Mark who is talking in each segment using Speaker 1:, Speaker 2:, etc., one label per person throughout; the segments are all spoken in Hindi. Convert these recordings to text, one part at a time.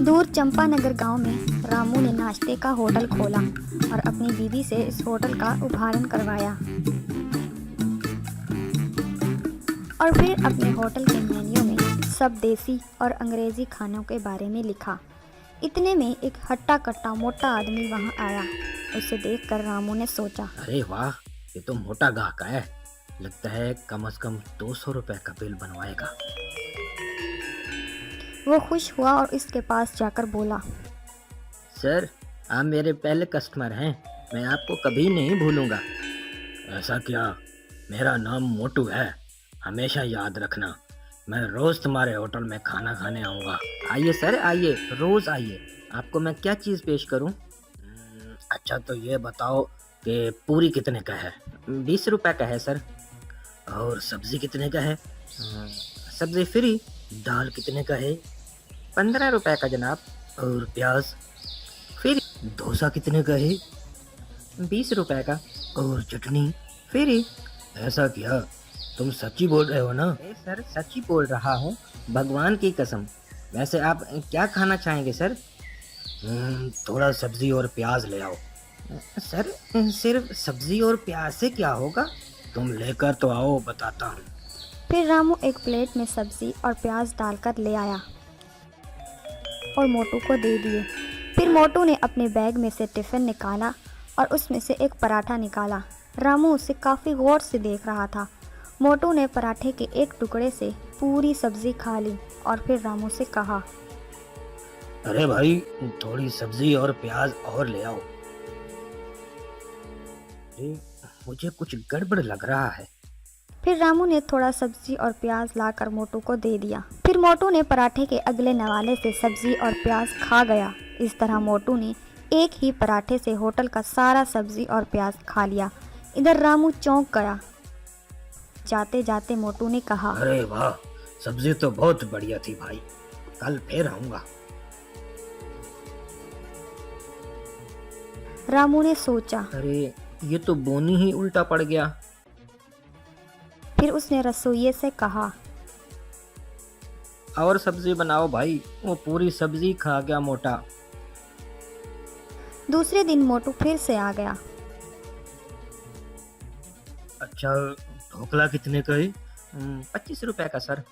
Speaker 1: दूर चंपानगर गांव में रामू ने नाश्ते का होटल खोला और अपनी बीवी से इस होटल का उद्घाटन करवाया और फिर अपने होटल के मेन्यू में सब देसी और अंग्रेजी खानों के बारे में लिखा। इतने में एक हट्टा कट्टा मोटा आदमी वहां आया। उसे देखकर रामू ने सोचा,
Speaker 2: अरे वाह, ये तो मोटा ग्राहक है। लगता है कम से कम 200 रुपए का बिल बनवाएगा।
Speaker 1: वो खुश हुआ और इसके पास जाकर बोला,
Speaker 2: सर, आप मेरे पहले कस्टमर हैं, मैं आपको कभी नहीं भूलूंगा। ऐसा क्या? मेरा नाम मोटू है, हमेशा याद रखना। मैं रोज तुम्हारे होटल में खाना खाने आऊँगा। आइए सर, आइए, रोज आइए। आपको मैं क्या चीज़ पेश करूँ? अच्छा तो ये बताओ कि पूरी कितने का है? 20 रुपए का है सर। और सब्जी कितने का है? सब्जी फ्री। दाल कितने का है? 15 रुपए का जनाब। और प्याज फ्री। डोसा कितने का है? 20 रुपए का। और चटनी फ्री। ऐसा क्या? तुम सच्ची बोल रहे हो ना? सर, सच्ची बोल रहा हूँ, भगवान की कसम। वैसे आप क्या खाना चाहेंगे सर? थोड़ा सब्जी और प्याज ले आओ। सर, सिर्फ सब्जी और प्याज से क्या होगा? तुम लेकर तो आओ, बताता हूँ।
Speaker 1: फिर रामू एक प्लेट में सब्जी और प्याज डालकर ले आया और मोटू को दे दिए। फिर मोटू ने अपने बैग में से टिफ़िन निकाला और उसमें से एक पराठा निकाला। रामू उसे काफ़ी गौर से देख रहा था। मोटू ने पराठे के एक टुकड़े से पूरी सब्जी खा ली और फिर रामू से कहा,
Speaker 2: अरे भाई, थोड़ी सब्जी और प्याज और ले आओ। मुझे कुछ गड़बड़ लग रहा है।
Speaker 1: फिर रामू ने थोड़ा सब्जी और प्याज लाकर मोटू को दे दिया। फिर मोटू ने पराठे के अगले नवाले से सब्जी और प्याज खा गया। इस तरह मोटू ने एक ही पराठे से होटल का सारा सब्जी और प्याज खा लिया। इधर रामू चौंक गया। जाते जाते मोटू ने कहा,
Speaker 2: अरे वाह, सब्जी तो बहुत बढ़िया थी भाई, कल फिर आऊंगा।
Speaker 1: रामू ने सोचा।
Speaker 2: अरे, ये तो बोनी ही उल्टा पड़ गया।
Speaker 1: फिर उसने रसोइये से कहा,
Speaker 2: और सब्जी बनाओ भाई, वो पूरी सब्जी खा गया मोटा।
Speaker 1: दूसरे दिन मोटू फिर से आ गया।
Speaker 2: अच्छा, ढोकला कितने का है? 25 रुपए का सर।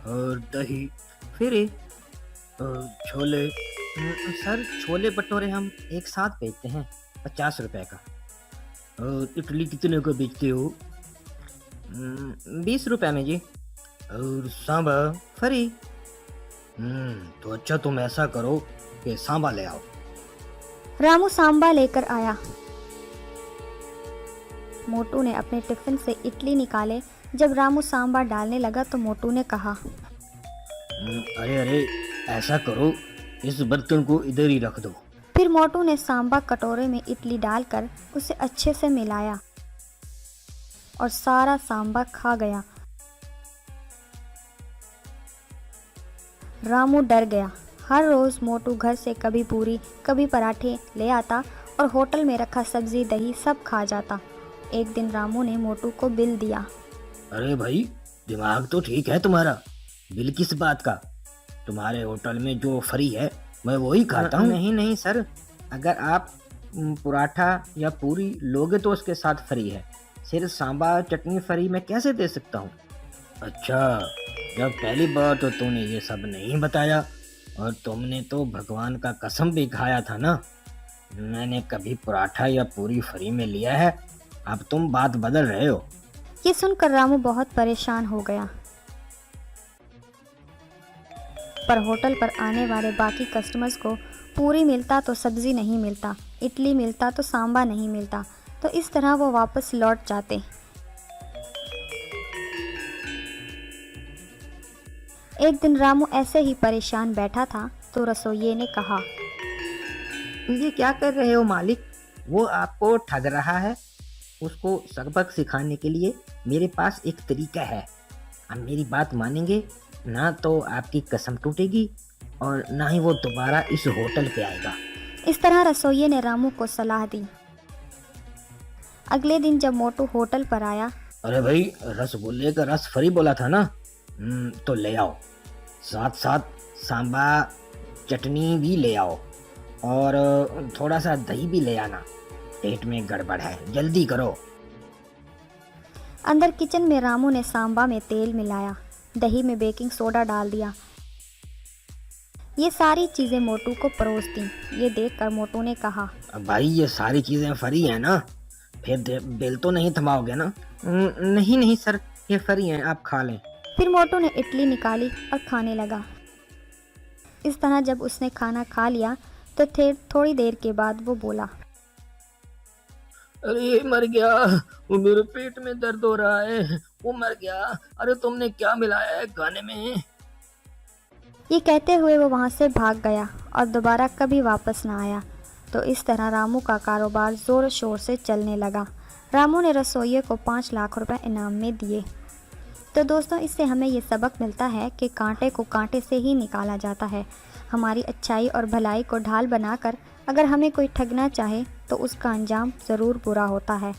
Speaker 2: और दही फ्री। और छोले? सर, छोले भटूरे हम एक साथ बेचते हैं, 50 रुपए का। और इडली कितने का बेचते हो? 20 रुपए में जी। और सांभर फ्री। तो अच्छा, तुम ऐसा करो कि सांभर ले आओ।
Speaker 1: रामू सांबा लेकर आया। मोटू ने अपने टिफिन से इडली निकाले। जब रामू सांभर डालने लगा तो मोटू ने कहा,
Speaker 2: अरे अरे, ऐसा करो, इस बर्तन को इधर ही रख दो।
Speaker 1: फिर मोटू ने सांबा कटोरे में इडली डालकर उसे अच्छे से मिलाया और सारा सांबा खा गया। रामू डर गया। हर रोज मोटू घर से कभी पूरी कभी पराठे ले आता और होटल में रखा सब्जी दही सब खा जाता। एक दिन रामू ने मोटू को बिल दिया।
Speaker 2: अरे भाई, दिमाग तो ठीक है तुम्हारा, बिल किस बात का? तुम्हारे होटल में जो फ्री है मैं वही खाता हूँ। नहीं नहीं सर, अगर आप पराठा या पूरी लोगे तो उसके साथ फ्री है। सिर्फ सांभर चटनी फ्री मैं कैसे दे सकता हूँ? अच्छा, जब पहली बार तो तूने ये सब नहीं बताया, और तुमने तो भगवान का कसम भी खाया था ना। मैंने कभी पराठा या पूरी फ्री में लिया है, अब तुम बात बदल रहे हो।
Speaker 1: ये सुनकर रामू बहुत परेशान हो गया। पर होटल पर आने वाले बाकी कस्टमर्स को पूरी मिलता तो सब्जी नहीं मिलता, इडली मिलता तो सांभर नहीं मिलता, तो इस तरह वो वापस लौट जाते। एक दिन रामू ऐसे ही परेशान बैठा था तो रसोइये ने कहा,
Speaker 2: ये क्या कर रहे हो मालिक? वो आपको ठग रहा है। उसको सबक सिखाने के लिए मेरे पास एक तरीका है। आप मेरी बात मानेंगे ना तो आपकी कसम टूटेगी और ना ही वो दोबारा इस होटल पे आएगा।
Speaker 1: इस तरह रसोइये ने रामू को सलाह दी। अगले दिन जब मोटू होटल पर आया,
Speaker 2: अरे भाई, रसगुल्ले का रस फ्री बोला था ना, तो ले आओ, साथ साथ सांबा चटनी भी ले आओ और थोड़ा सा दही भी ले आना। पेट में गड़बड़ है, जल्दी करो।
Speaker 1: अंदर किचन में रामू ने सांबा में तेल मिलाया, दही में बेकिंग सोडा डाल दिया। ये सारी चीज़ें मोटू को परोस दी। ये देखकर मोटू ने कहा,
Speaker 2: अब भाई ये सारी चीजें फ्री हैं ना, फिर बिल तो नहीं थमाओगे ना? नहीं नहीं सर, ये फ्री हैं, आप खा लें।
Speaker 1: फिर मोटू ने इडली निकाली और खाने लगा। इस तरह जब उसने खाना खा लिया तो थोड़ी देर के बाद वो बोला,
Speaker 2: अरे मर गया, वो मेरे पेट में दर्द हो रहा है, वो मर गया। अरे तुमने क्या मिलाया है खाने में?
Speaker 1: ये कहते हुए वो वहाँ से भाग गया और दोबारा कभी वापस ना आया। तो इस तरह रामू का कारोबार ज़ोर शोर से चलने लगा। रामू ने रसोइये को 5 लाख रुपए इनाम में दिए। तो दोस्तों, इससे हमें ये सबक मिलता है कि कांटे को कांटे से ही निकाला जाता है। हमारी अच्छाई और भलाई को ढाल बनाकर अगर हमें कोई ठगना चाहे तो उसका अंजाम ज़रूर बुरा होता है।